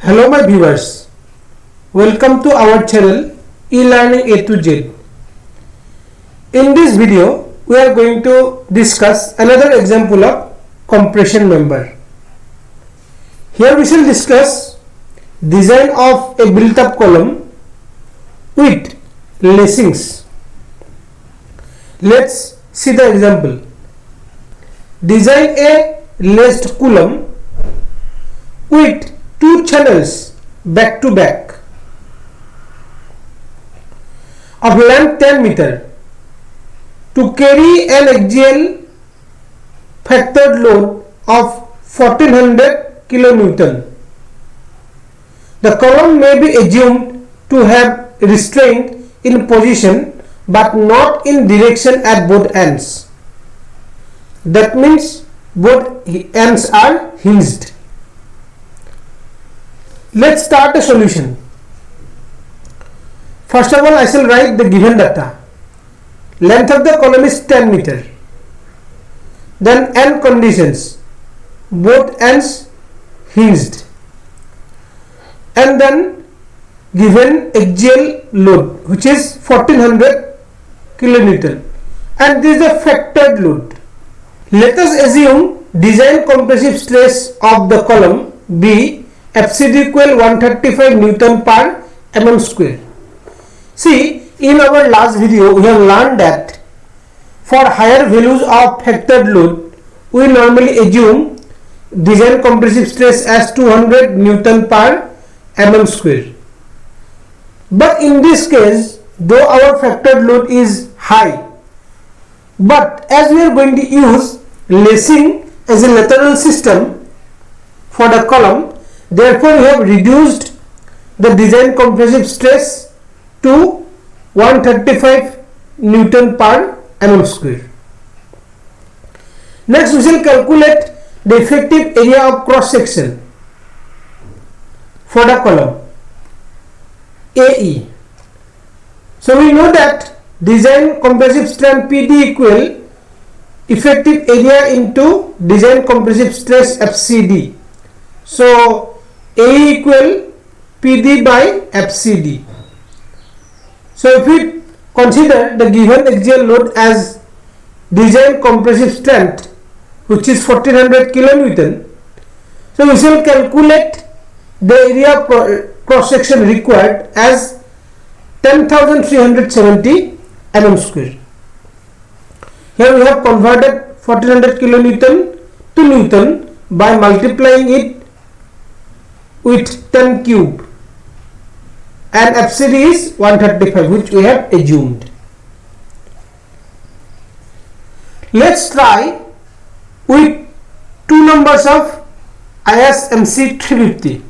Hello my viewers, welcome to our channel e-learning A to Z. In this video we are going to discuss another example of compression member. Here we shall discuss design of a built-up column with lacings. Let's see the example. Design a laced column with two channels back to back of length 10 meter to carry an axial factored load of 1400 kilonewton. The column may be assumed to have restraint in position but not in direction at both ends. That means both ends are hinged. Let's start a solution. First of all, I shall write the given data. Length of the column is 10 meter. Then end conditions, both ends hinged. And then given axial load which is 1400 kilonewton, and this is a factored load. Let us assume design compressive stress of the column be FCD equal 135 Newton per mm square. See, in our last video we have learned that for higher values of factored load we normally assume design compressive stress as 200 Newton per mm square. But in this case, though our factored load is high, but as we are going to use lacing as a lateral system for the column, therefore we have reduced the design compressive stress to 135 Newton per mm square. Next we shall calculate the effective area of cross section for the column AE. So we know that design compressive strength PD equal effective area into design compressive stress FCD. So AE equal PD by FCD. So if we consider the given axial load as design compressive strength which is 1400 kilonewton, so we shall calculate the area of cross section required as 10,370 mm square. Here we have converted 1400 kilonewton to Newton by multiplying it with 10 cube, and FCD is 135 which we have assumed. Let's try with two numbers of ISMC 350.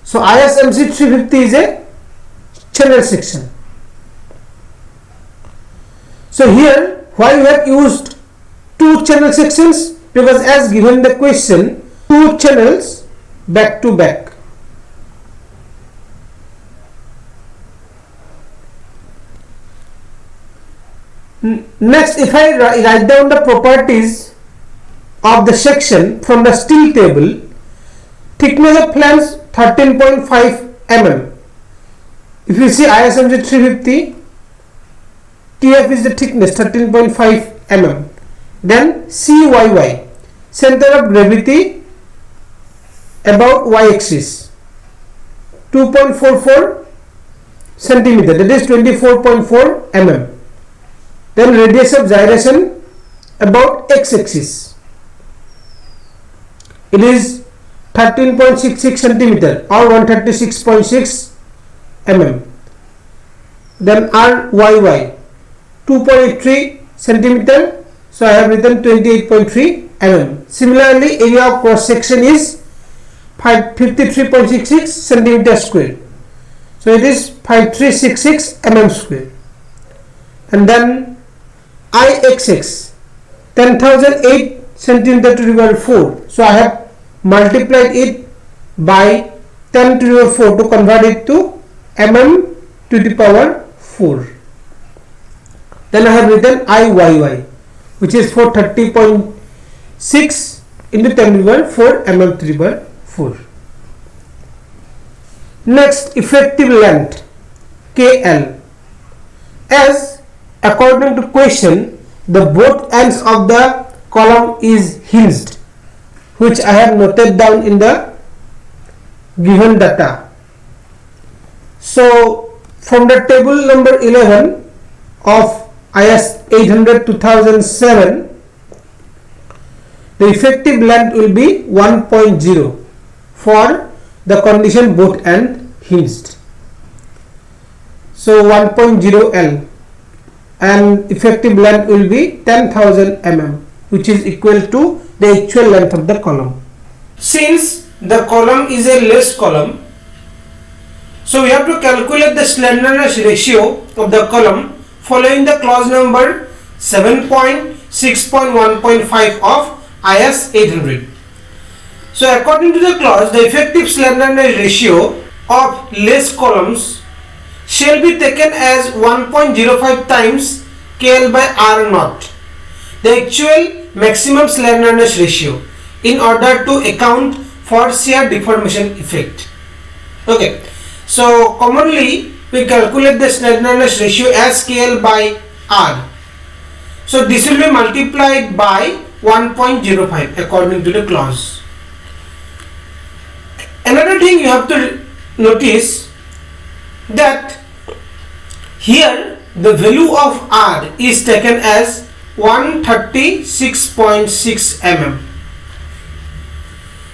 So ISMC 350 is a channel section. So here why we have used two channel sections? Because as given the question, two channels back to back. Next, if I write down the properties of the section from the steel table, thickness of flange 13.5 mm. If you see ISMC 350, TF is the thickness 13.5 mm. Then CYY, center of gravity about y-axis 2.44 centimeter, that is 24.4 mm. Then radius of gyration about x-axis, it is 13.66 centimeter or 136.6 mm. Then RYY 2.83 centimeter, so I have written 28.3 mm. Similarly, area of cross section is 53.66 centimeter square, so it is 5366 mm square. And then IXX 10,008 centimeter to the power 4, so I have multiplied it by 10 to the power 4 to convert it to mm to the power 4. Then I have written IYY which is 430.6 into 10 to the power 4 mm to the power 4. Next, effective length KL. As according to question, the both ends of the column is hinged, which I have noted down in the given data. So from the table number 11 of IS 800 2007, the effective length will be 1.0 for the condition both end hinged. So 1.0 L, and effective length will be 10,000 mm, which is equal to the actual length of the column. Since the column is a less column, so we have to calculate the slenderness ratio of the column following the clause number 7.6.1.5 of IS 800. So according to the clause, the effective slenderness ratio of less columns shall be taken as 1.05 times KL by R naught, the actual maximum slenderness ratio, in order to account for shear deformation effect. Okay, so commonly we calculate the slenderness ratio as KL by R. So this will be multiplied by 1.05 according to the clause. Another thing you have to notice that here the value of R is taken as 136.6 mm.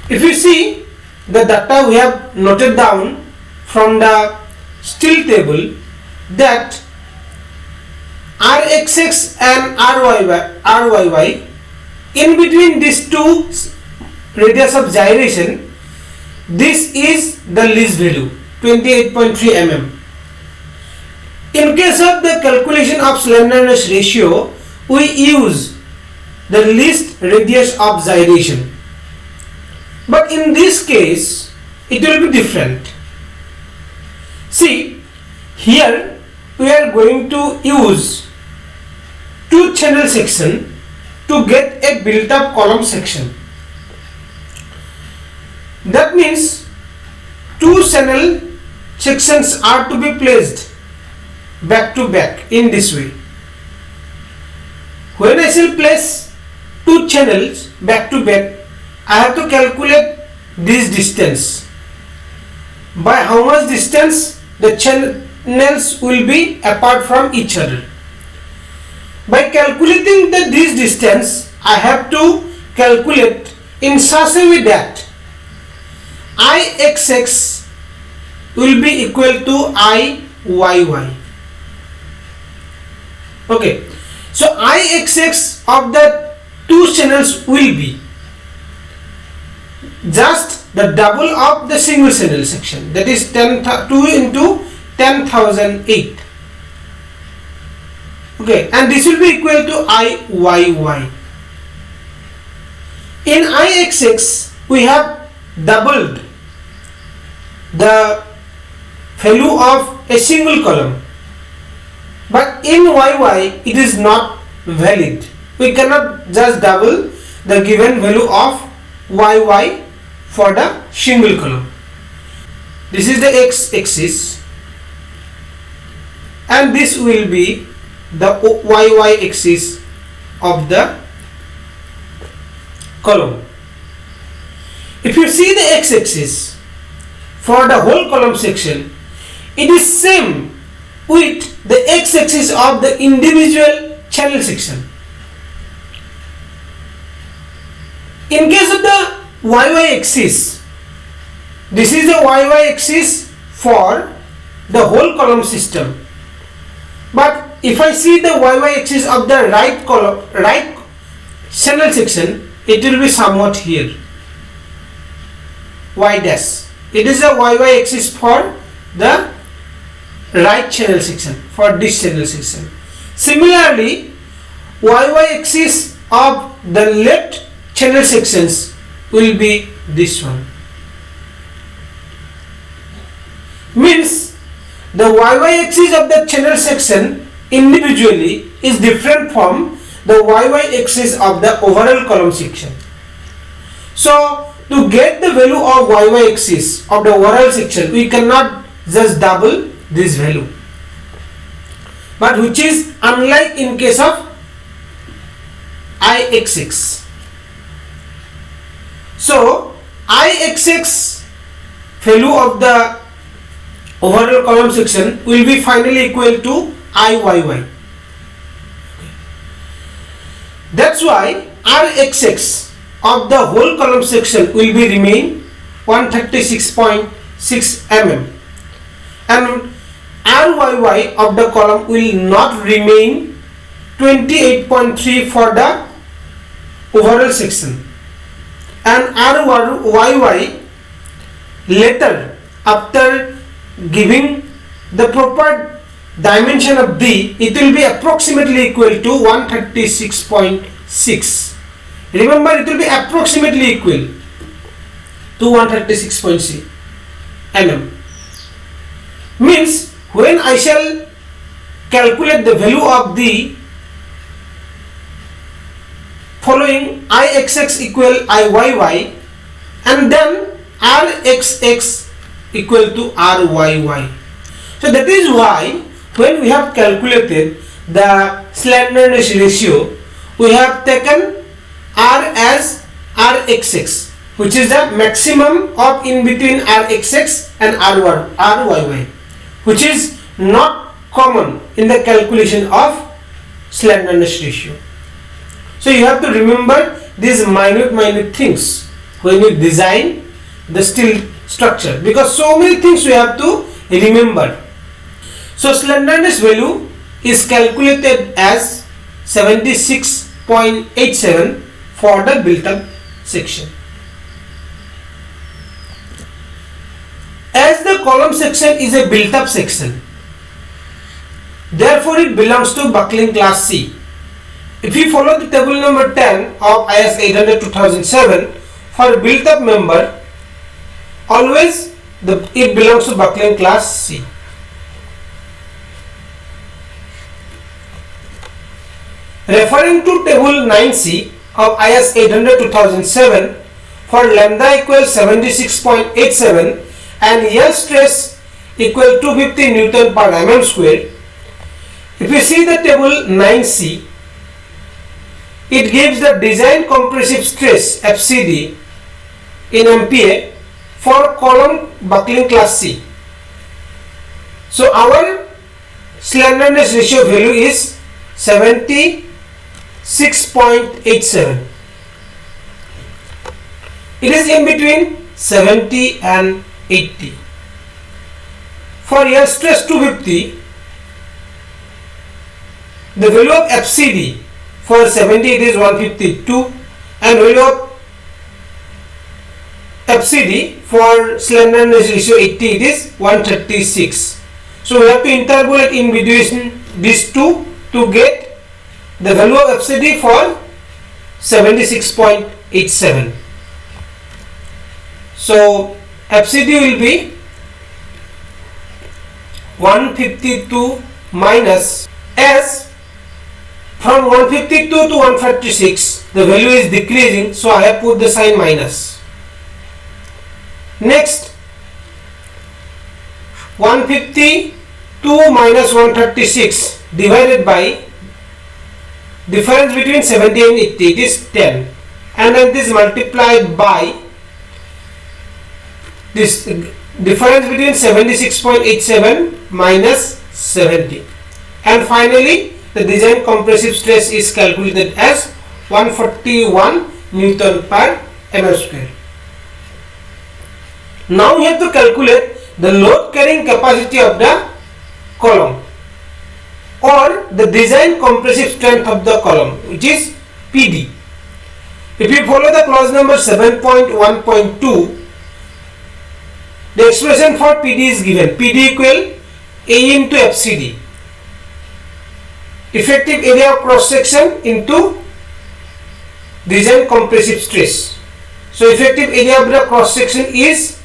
If you see the data we have noted down from the steel table, that RXX and RYY, in between these two radius of gyration, this is the least value, 28.3 mm. In case of the calculation of slenderness ratio, we use the least radius of gyration. But in this case, it will be different. See, here we are going to use two channel section to get a built up column section. That means two channel sections are to be placed back to back in this way. When I shall place two channels back to back, I have to calculate this distance. By how much distance the channels will be apart from each other. By calculating this distance, I have to calculate in such a way that IXX will be equal to IYY. Okay, so IXX of the two channels will be just the double of the single channel section, that is 2 into 10,008. Okay, and this will be equal to IYY. In IXX we have doubled the value of a single column, but in YY it is not valid. We cannot just double the given value of YY for the single column. This is the X axis and this will be the YY axis of the column. If you see the X axis for the whole column section, it is same with the X axis of the individual channel section. In case of the YY axis, this is the YY axis for the whole column system. But if I see the YY axis of the right channel section, it will be somewhat here, Y dash. It is a YY axis for the right channel section, for this channel section. Similarly, YY axis of the left channel sections will be this one. Means the YY axis of the channel section individually is different from the YY axis of the overall column section. So to get the value of YY axis of the overall section, we cannot just double this value, but which is unlike in case of IXX. So IXX value of the overall column section will be finally equal to IYY. That's why RXX of the whole column section will be remain 136.6 mm, and RYY of the column will not remain 28.3 for the overall section, and RYY later, after giving the proper dimension of D, it will be approximately equal to 136.6. Remember, it will be approximately equal to 136.6 mm. Means when I shall calculate the value of the following IXX equal IYY, and then RXX equal to RYY. So that is why when we have calculated the slenderness ratio, we have taken R as RXX, which is the maximum of in between RXX and RYY, which is not common in the calculation of slenderness ratio. So you have to remember these minute things when you design the steel structure, because so many things we have to remember. So slenderness value is calculated as 76.87 for the built up section. As the column section is a built up section, therefore it belongs to buckling class C. If you follow the table number 10 of IS 800-2007 for built up member, always it belongs to buckling class C. Referring to table 9C of IS 800-2007 for lambda equals 76.87 and yield stress equal 250 Newton per mm square. If you see the table 9C, it gives the design compressive stress FCD in MPa for column buckling class C. So our slenderness ratio value is 76.87. It is in between 70 and 80. For yield stress 250, the value of FCD for 70 it is 152, and value of FCD for slenderness ratio 80 it is 136. So we have to interpolate in between these two to get the value of FCD for 76.87. So FCD will be 152 minus, as from 152 to 136 the value is decreasing, so I have put the sign minus. Next, 152 minus 136 divided by difference between 70 and 80, it is 10, and then this multiplied by this difference between 76.87 minus 70, and finally the design compressive stress is calculated as 141 Newton per mm square. Now we have to calculate the load carrying capacity of the column or the design compressive strength of the column, which is PD. If you follow the clause number 7.1.2, the expression for PD is given. PD equal A into FCD, effective area of cross section into design compressive stress. So effective area of the cross section is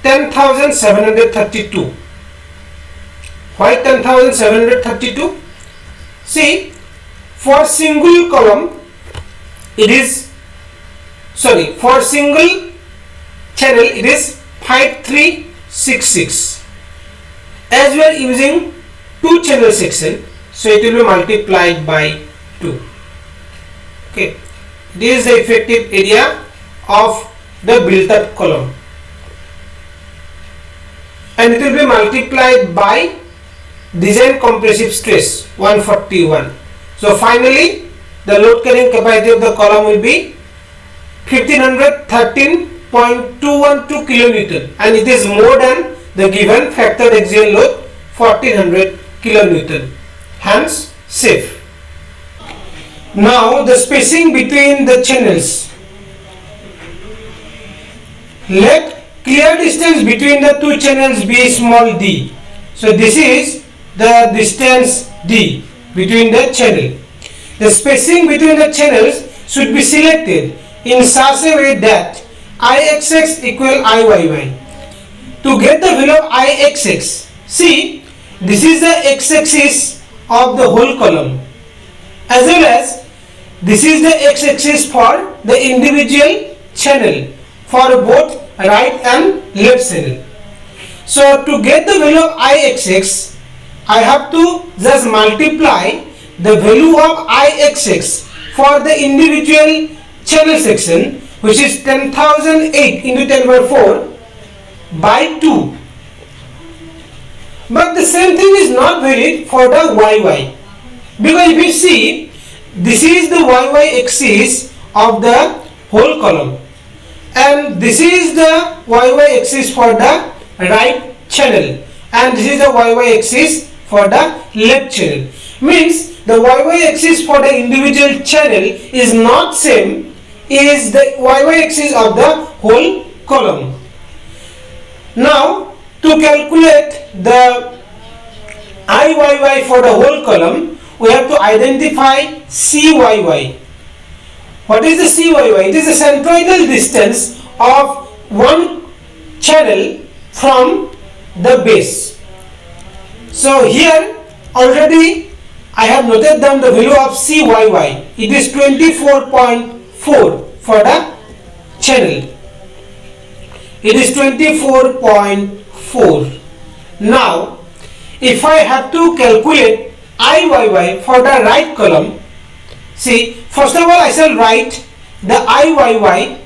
10,732. Why 10,732? See, for single column it is for single channel it is 5366. As we are using two channel section, so it will be multiplied by 2. Okay, this is the effective area of the built up column, and it will be multiplied by design compressive stress 141. So finally the load carrying capacity of the column will be 1513.212 kilonewton, and it is more than the given factored axial load 1400 kilonewton, hence safe. Now the spacing between the channels. Let clear distance between the two channels be small d. So this is the distance d between the channel. The spacing between the channels should be selected in such a way that Ixx equal Iyy. To get the value of Ixx, see, this is the x-axis of the whole column, as well as this is the x-axis for the individual channel for both right and left channel. So to get the value of Ixx, I have to just multiply the value of Ixx for the individual channel section, which is 10,008 into 10 by 4 by 2. But the same thing is not valid for the YY, because if you see, this is the YY axis of the whole column, and this is the YY axis for the right channel, and this is the YY axis for the left channel. Means the YY axis for the individual channel is not same is the YY axis of the whole column. Now to calculate the Iyy for the whole column, we have to identify Cyy. What is the Cyy? It is the centroidal distance of one channel from the base. So here already I have noted down the value of Cyy. It is 24.4 for the channel. It is 24.4. Now if I have to calculate Iyy for the right column, see, first of all I shall write the Iyy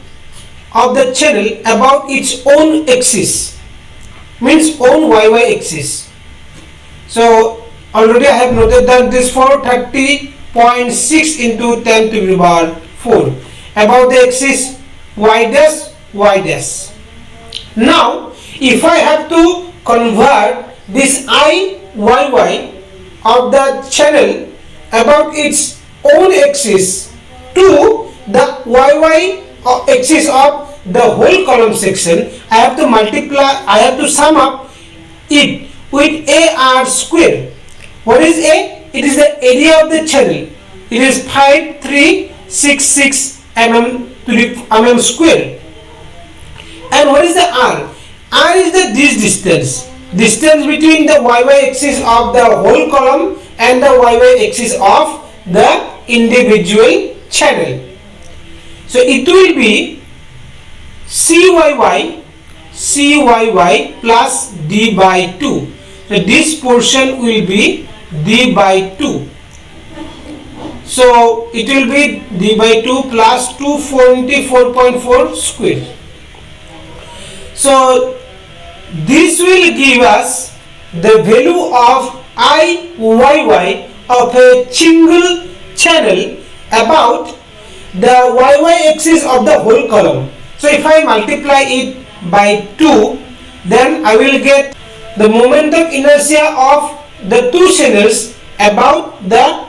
of the channel about its own axis, means own YY axis. So already I have noted that this for 30.6 into 10 to the power 4 about the axis y dash y dash. Now if I have to convert this Iyy of the channel about its own axis to the YY axis of the whole column section, I have to multiply, I have to sum up it with AR square. What is A? It is the area of the channel. It is 5366 mm square. And what is the R? R is the this distance between the YY axis of the whole column and the YY axis of the individual channel. So it will be Cyy plus d by 2. So this portion will be d by 2. So it will be d by 2 plus 244.4 square. So this will give us the value of Iyy of a single channel about the YY axis of the whole column. So if I multiply it by 2, then I will get the moment of inertia of the two channels about the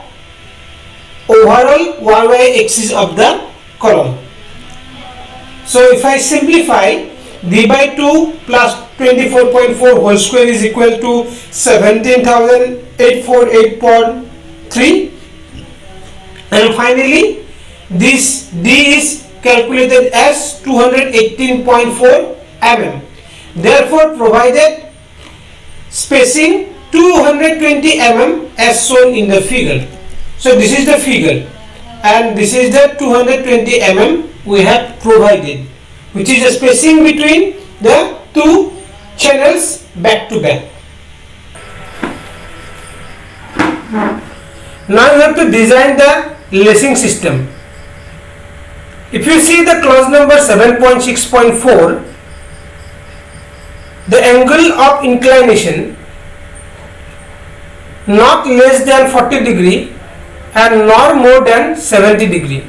overall YY axis of the column. So if I simplify, d by 2 plus 24.4 whole square is equal to 17,848.3, and finally this d is calculated as 218.4 mm. Therefore provided spacing 220 mm as shown in the figure. So this is the figure and this is the 220 mm we have provided, which is the spacing between the two channels back to back. Now you have to design the lacing system. If you see the clause number 7.6.4, the angle of inclination not less than 40 degree and nor more than 70 degree.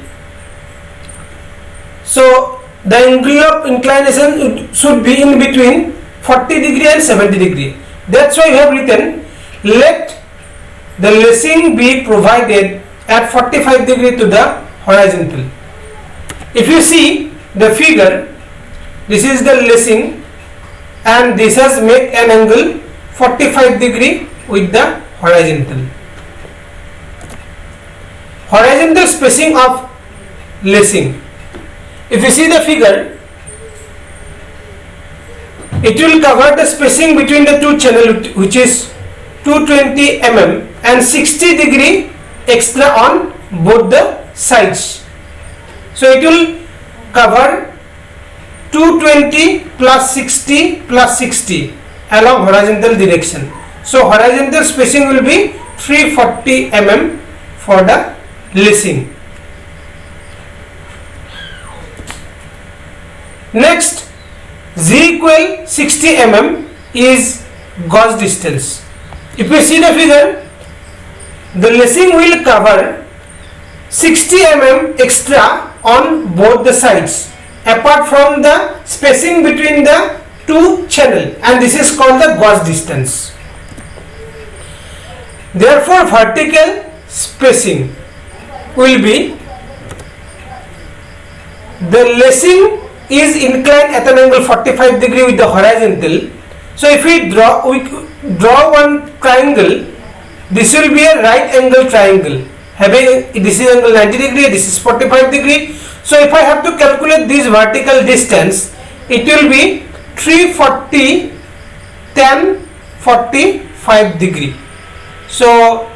So the angle of inclination should be in between 40 degree and 70 degree. That's why we have written, let the lacing be provided at 45 degree to the horizontal. If you see the figure, this is the lacing and this has made an angle 45 degree with the horizontal. Horizontal spacing of lacing. If you see the figure, it will cover the spacing between the two channels, which is 220 mm and 60 degree extra on both the sides. So it will cover 220 plus 60 plus 60 along horizontal direction. So horizontal spacing will be 340 mm for the lacing. Next, Z equal 60 mm is gauge distance. If you see the figure, the lacing will cover 60 mm extra on both the sides apart from the spacing between the two channels, and this is called the gauge distance. Therefore, vertical spacing will be, the lacing is inclined at an angle 45 degree with the horizontal. So if we draw one triangle, this will be a right angle triangle having, this is angle 90 degree, this is 45 degree. So if I have to calculate this vertical distance, it will be 340 tan 45 degree. So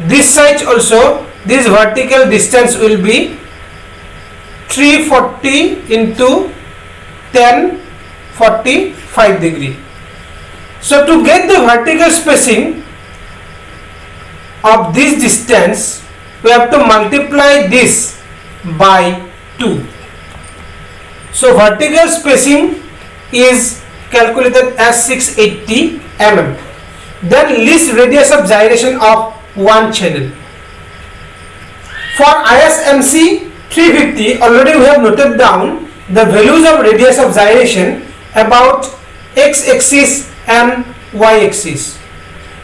this side also, this vertical distance will be 340 into tan 45 degree. So to get the vertical spacing of this distance, we have to multiply this by 2. So vertical spacing is calculated as 680 mm. Then least radius of gyration of one channel. For ISMC 350, already we have noted down the values of radius of gyration about x-axis and y-axis.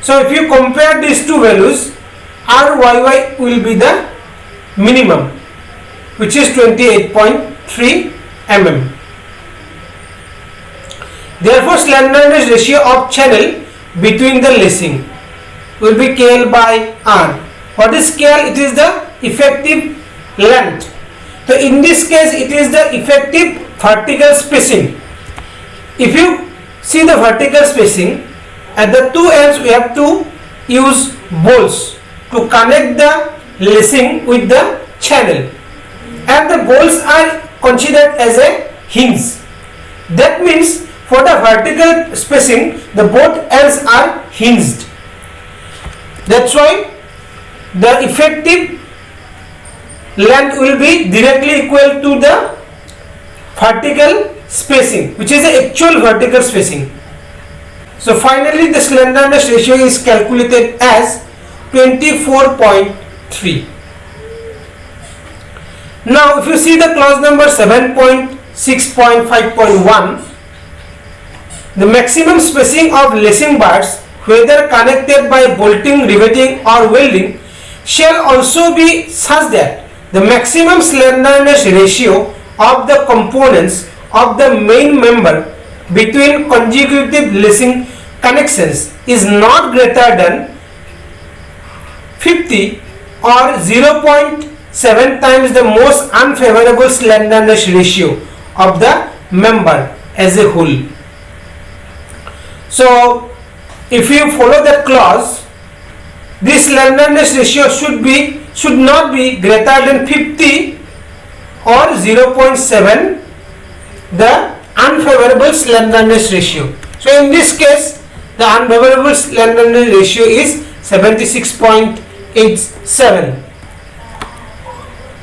So if you compare these two values, RYY will be the minimum, which is 28.3 mm. Therefore, slenderness ratio of channel between the lacing will be KL by R. What is KL? It is the effective length. So in this case, it is the effective vertical spacing. If you see the vertical spacing, at the two ends we have to use bolts to connect the lacing with the channel, and the bolts are considered as a hinge. That means for the vertical spacing, the both ends are hinged. That's why the effective length will be directly equal to the vertical spacing, which is the actual vertical spacing. So finally the slenderness ratio is calculated as 24.3. Now if you see the clause number 7.6.5.1, the maximum spacing of lacing bars, whether connected by bolting, riveting or welding, shall also be such that the maximum slenderness ratio of the components of the main member between consecutive lacing connections is not greater than 50 or 0.7 times the most unfavorable slenderness ratio of the member as a whole. So if you follow that clause, this slenderness ratio should not be greater than 50 or 0.7 the unfavorable slenderness ratio. So in this case the unfavorable slenderness ratio is 76.87.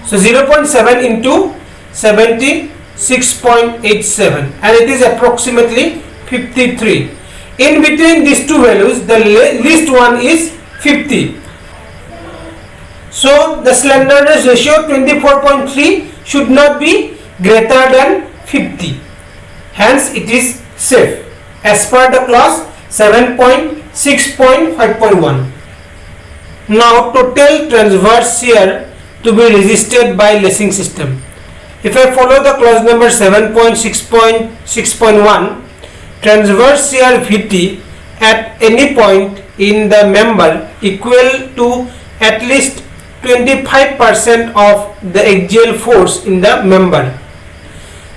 So 0.7 into 76.87 and it is approximately 53. In between these two values the least one is 50. So the slenderness ratio 24.3 should not be greater than 50. Hence it is safe as per the clause 7.6.5.1. Now total transverse shear to be resisted by lacing system. If I follow the clause number 7.6.6.1, transverse shear Vt at any point in the member equal to at least 25% of the axial force in the member.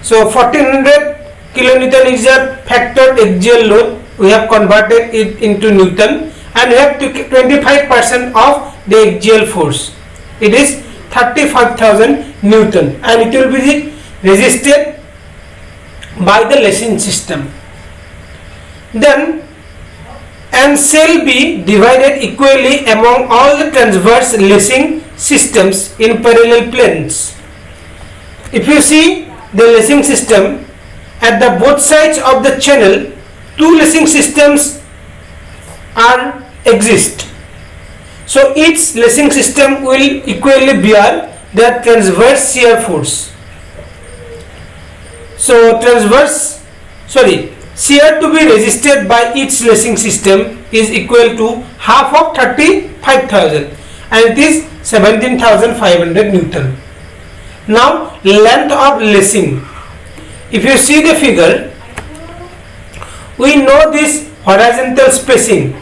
So 1400 kilonewton is a factored axial load. We have converted it into Newton and we have 25% of the axial force. It is 35,000 Newton and it will be resisted by the lacing system. Then and shall be divided equally among all the transverse lacing systems in parallel planes. If you see the lacing system, at the both sides of the channel two lacing systems exist. So each lacing system will equally bear the transverse shear force. So shear to be resisted by each lacing system is equal to half of 35,000 and it is 17,500 Newton. Now length of lacing. If you see the figure, we know this horizontal spacing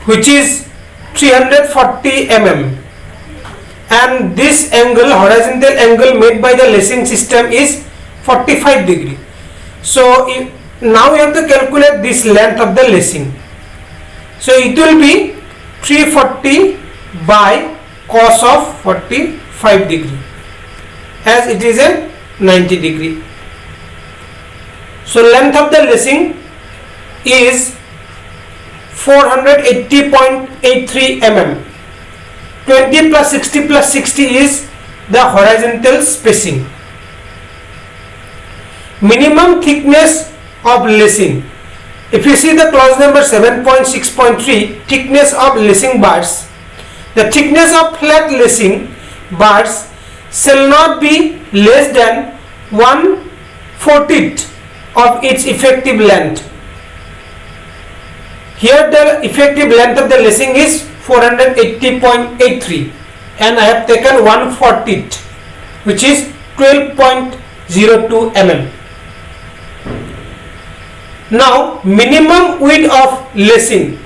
which is 340 mm and this angle, horizontal angle made by the lacing system is 45 degree. So now we have to calculate this length of the lacing. So it will be 340 by cos of 45 degree as it is a 90 degree. So length of the lacing is 480.83 mm. 20 plus 60 plus 60 is the horizontal spacing. Minimum thickness of lacing. If you see the clause number 7.6.3, thickness of lacing bars. The thickness of flat lacing bars shall not be less than 1/40 of its effective length. Here the effective length of the lacing is 480.83 and I have taken 1/40 which is 12.02 mm. Now minimum width of lacing.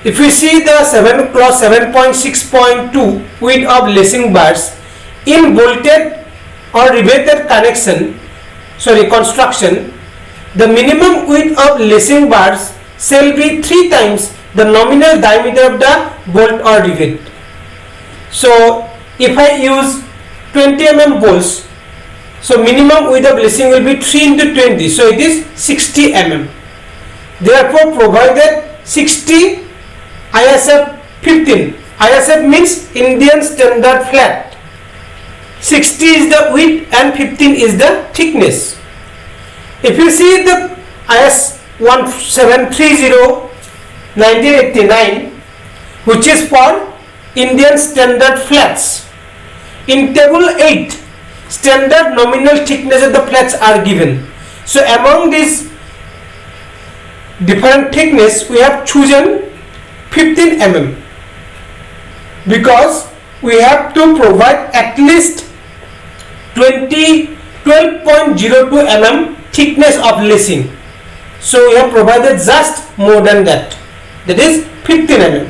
If we see the clause 7.6.2 width of lacing bars in bolted or riveted construction, the minimum width of lacing bars shall be 3 times the nominal diameter of the bolt or rivet. So if I use 20 mm bolts, so minimum width of lacing will be 3 into 20, so it is 60 mm. Therefore provided 60 ISF 15. ISF means Indian Standard Flat. 60 is the width and 15 is the thickness. If you see the IS 1730/1989 which is for Indian Standard Flats, in table 8 standard nominal thickness of the flats are given. So among these different thickness we have chosen 15 mm because we have to provide at least 12.02 mm thickness of lacing. So we have provided just more than that, that is 15 mm.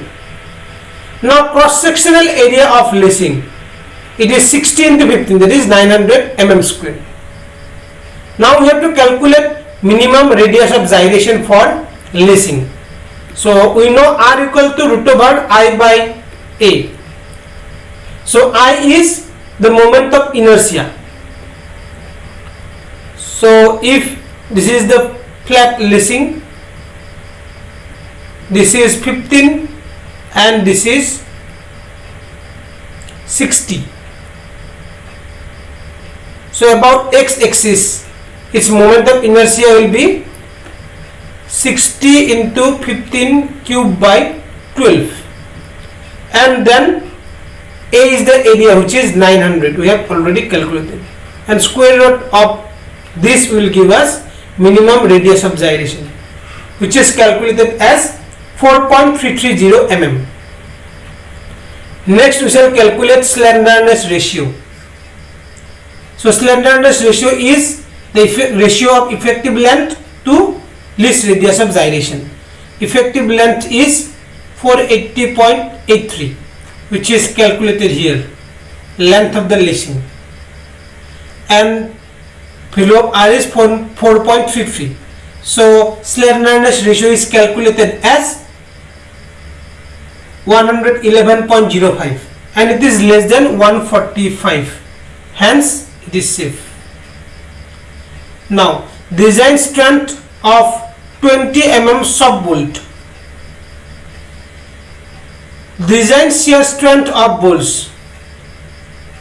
Now cross sectional area of lacing, it is 60 into 15, that is 900 mm square. Now we have to calculate minimum radius of gyration for lacing. So we know R equal to root over I by A. So I is the moment of inertia. So if this is the flat lacing, this is 15 and this is 60. So about x-axis, its moment of inertia will be 60 into 15 cube by 12, and then A is the area, which is 900, we have already calculated, and square root of this will give us minimum radius of gyration, which is calculated as 4.330 mm. Next we shall calculate slenderness ratio. So slenderness ratio is the ratio of effective length to least radius of gyration. Effective length is 480.83, which is calculated here, length of the lacing, and value of R is 4.33. So slenderness ratio is calculated as 111.05, and it is less than 145, hence it is safe. Now design strength of 20 mm soft bolt. Design shear strength of bolts.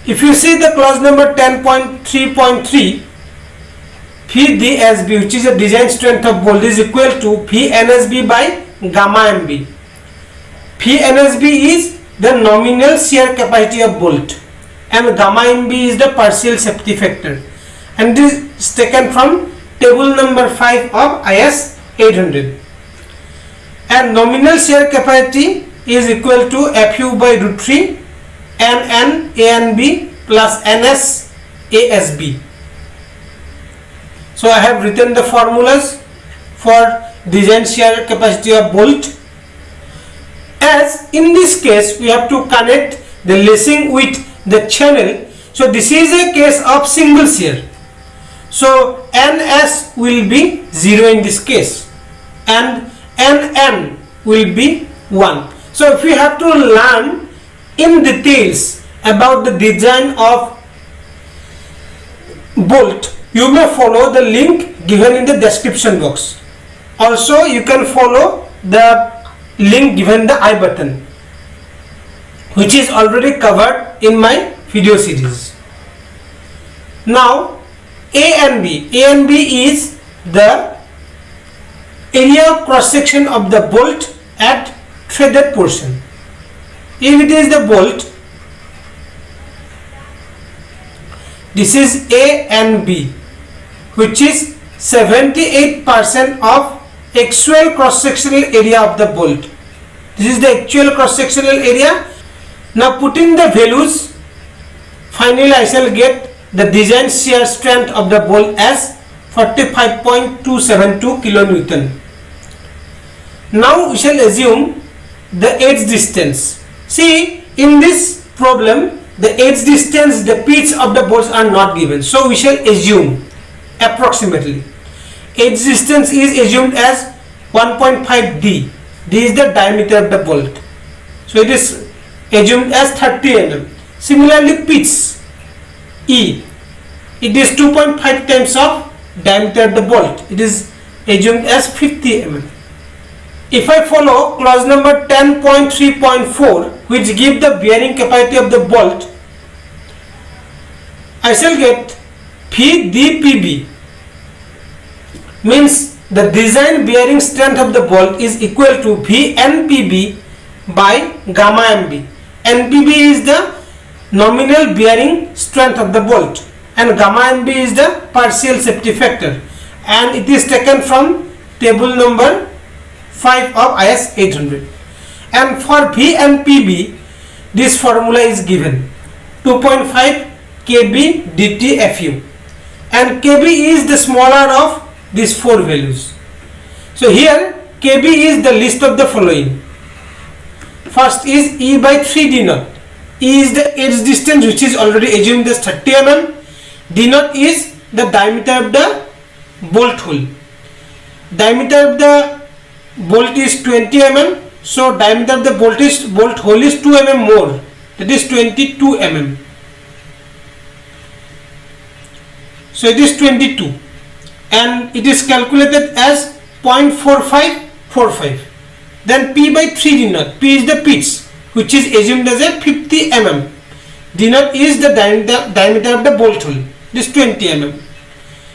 If you see the clause number 10.3.3, VDSB, which is a design strength of bolt, is equal to VNSB by gamma MB. VNSB is the nominal shear capacity of bolt and gamma MB is the partial safety factor, and this is taken from table number 5 of IS 800. And nominal shear capacity is equal to Fu by root 3 NN ANB plus NS ASB. So I have written the formulas for design shear capacity of bolt. As in this case we have to connect the lacing with the channel, so this is a case of single shear, so NS will be 0 in this case and NN will be 1. So if you have to learn in details about the design of bolt, you may follow the link given in the description box. Also you can follow the link given in the I button, which is already covered in my video series. Now A and B is the area of cross section of the bolt at threaded portion. If it is the bolt, this is A and B, which is 78% of actual cross sectional area of the bolt. This is the actual cross sectional area. Now putting the values, finally I shall get the design shear strength of the bolt as 45.272 kilonewton. Now we shall assume the edge distance. See, in this problem the edge distance, the pitch of the bolts are not given, so we shall assume approximately. Edge distance is assumed as 1.5 D. D is the diameter of the bolt, so it is assumed as 30 mm. Similarly pitch E, it is 2.5 times of diameter of the bolt, it is assumed as 50 mm. If I follow clause number 10.3.4, which give the bearing capacity of the bolt, I shall get VDPB, means the design bearing strength of the bolt is equal to VNPB by gamma MB. NPB is the nominal bearing strength of the bolt and gamma MB is the partial safety factor, and it is taken from table number 5 of IS 800. And for VNPB this formula is given 2.5 kb dt fu, and kb is the smaller of these four values. So here kb is the list of the following. First is E by 3 D naught. E is the edge distance, which is already assumed as 30 mm. D naught is the diameter of the bolt hole. Diameter of the bolt is 20 mm, so diameter of the bolt hole is 2 mm more, that is 22 mm. So it is 22 and it is calculated as 0.4545. Then P by 3 D naught. P is the pitch which is assumed as a 50 mm. D naught is the diameter of the bolt hole. This 20 mm.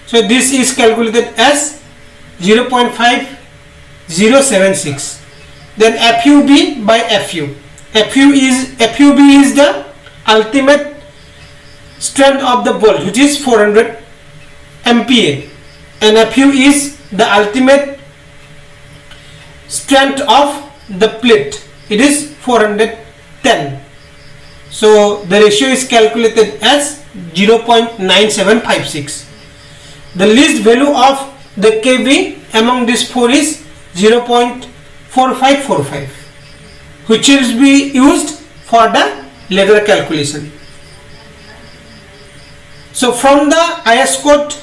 So this is calculated as 0.5076. Then FUB by FU. FUB is the ultimate strength of the bolt, which is 400 MPa, and FU is the ultimate strength of the plate. It is 410. So the ratio is calculated as 0.9756. The least value of the KB among these four is 0.4545, which will be used for the later calculation. So from the IS code,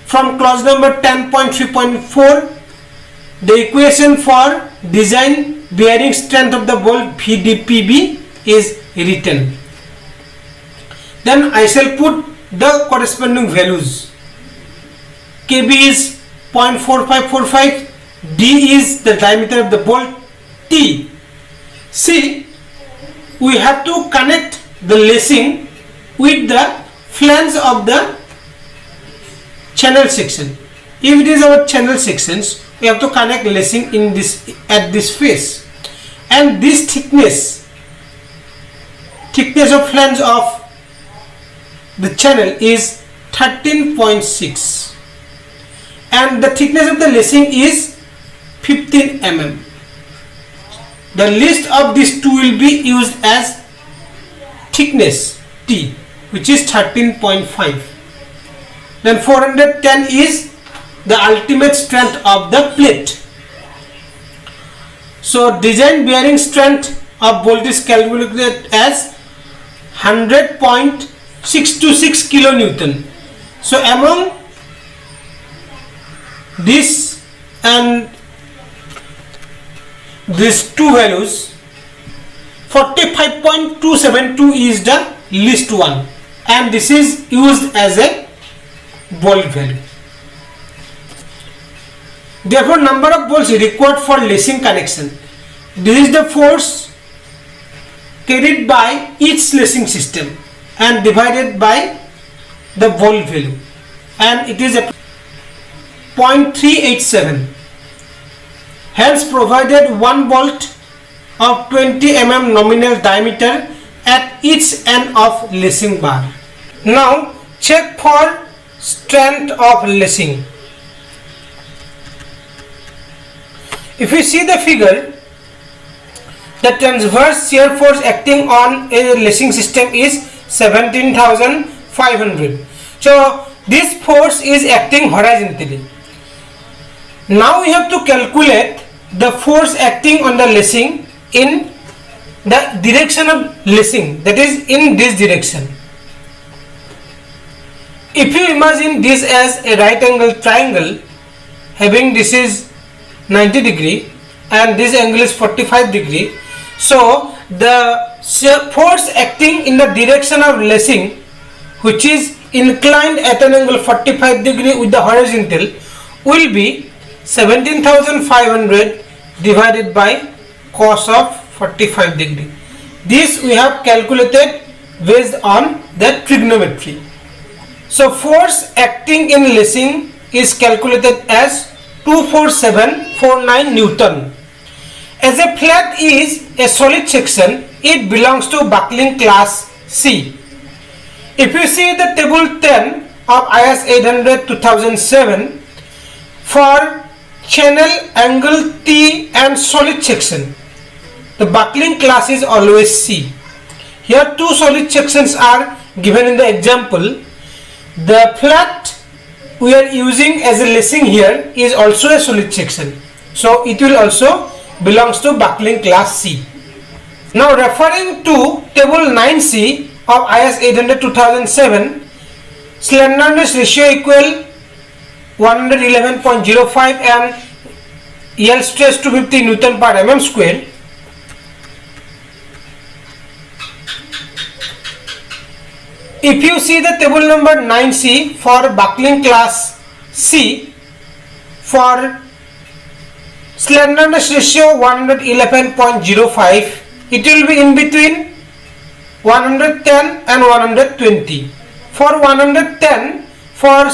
from clause number 10.3.4, the equation for design bearing strength of the bolt VDPB is written. Then I shall put the corresponding values. KB is 0.4545, D is the diameter of the bolt, T. See, we have to connect the lacing with the flange of the channel section. If it is our channel sections, we have to connect lacing in this at this face, and this thickness of flange of the channel is 13.6, and the thickness of the lacing is 15 mm. The least of these two will be used as thickness T, which is 13.5. Then 410 is the ultimate strength of the plate. So design bearing strength of bolt is calculated as 100.626 kilonewton. So among this and these two values, 45.272 is the least one, and this is used as a bolt value. Therefore, number of bolts required for lacing connection. This is the force carried by each lacing system and divided by the bolt value, and it is a 0.387. Hence, provided one bolt of 20 mm nominal diameter at each end of lacing bar. Now check for strength of lacing. If you see the figure, the transverse shear force acting on a lacing system is 17,500. So this force is acting horizontally. Now we have to calculate the force acting on the lacing in the direction of lacing, that is in this direction. If you imagine this as a right angle triangle, having this is 90 degree and this angle is 45 degree, so the force acting in the direction of lacing, which is inclined at an angle 45 degree with the horizontal, will be 17,500 divided by cos of 45 degree. This we have calculated based on the trigonometry. So force acting in lacing is calculated as 24749 Newton. As a flat is a solid section, it belongs to buckling class C. If you see the table 10 of IS 800 2007 for channel, angle, T and solid section, the buckling class is always C. Here two solid sections are given in the example. The flat we are using as a lacing here is also a solid section, so it will also belongs to buckling class C. Now referring to table 9C of IS 800 2007, slenderness ratio equal 111.05 and yield stress 250 Newton per mm square. if you see the table number 9C for buckling class C, for slenderness ratio 111.05, it will be in between 110 and 120. For 110, for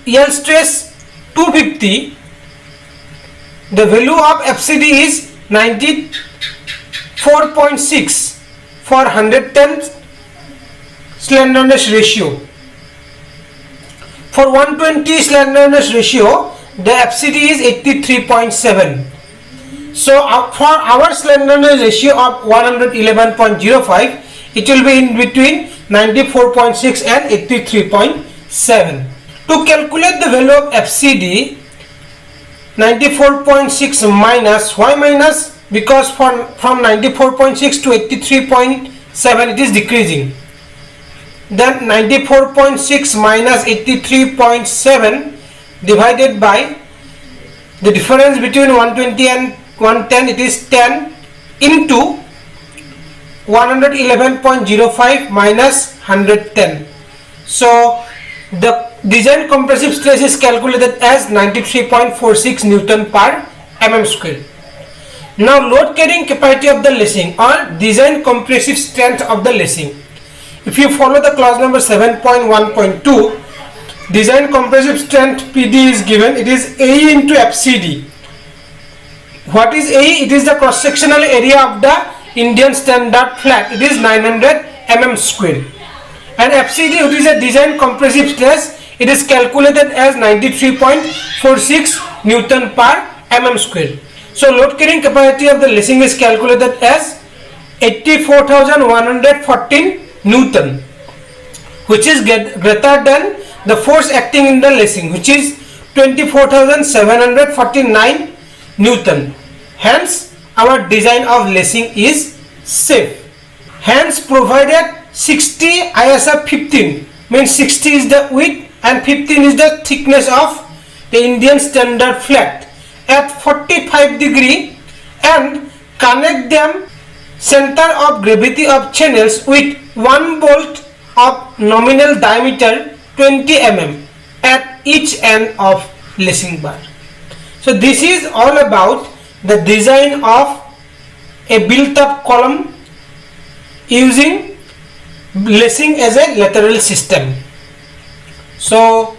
yield stress 250, the value of FCD is 94.6 for 110 slenderness ratio. For 120 slenderness ratio, the FCD is 83.7. So for our slenderness ratio of 111.05, it will be in between 94.6 and 83.7. To calculate the value of FCD, 94.6 minus, why minus? Because from 94.6 to 83.7 it is decreasing. Then 94.6 minus 83.7 divided by the difference between 120 and 110, it is 10 into 111.05 minus 110. So the design compressive stress is calculated as 93.46 Newton per mm square. Now load carrying capacity of the lacing or design compressive strength of the lacing. If you follow the clause number 7.1.2, design compressive strength PD is given. It is A into FCD. What is A? It is the cross sectional area of the Indian standard flat. It is 900 mm square. And FCD, which is a design compressive stress, it is calculated as 93.46 Newton per mm square. So load carrying capacity of the lacing is calculated as 84,114 Newton, which is greater than the force acting in the lacing, which is 24,749 Newton. Hence our design of lacing is safe. Hence provided 60 ISF 15, means 60 is the width and 15 is the thickness of the Indian standard flat at 45 degree, and connect them center of gravity of channels with one bolt of nominal diameter 20 mm at each end of lacing bar. So this is all about the design of a built up column using lacing as a lateral system. So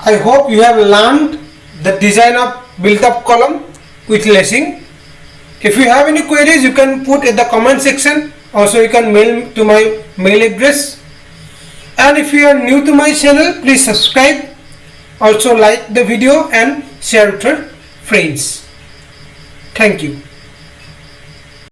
I hope you have learned the design of built up column with lacing. If you have any queries, you can put in the comment section. Also you can mail to my mail address. And if you are new to my channel, please subscribe. Also like the video and share with your friends. Thank you.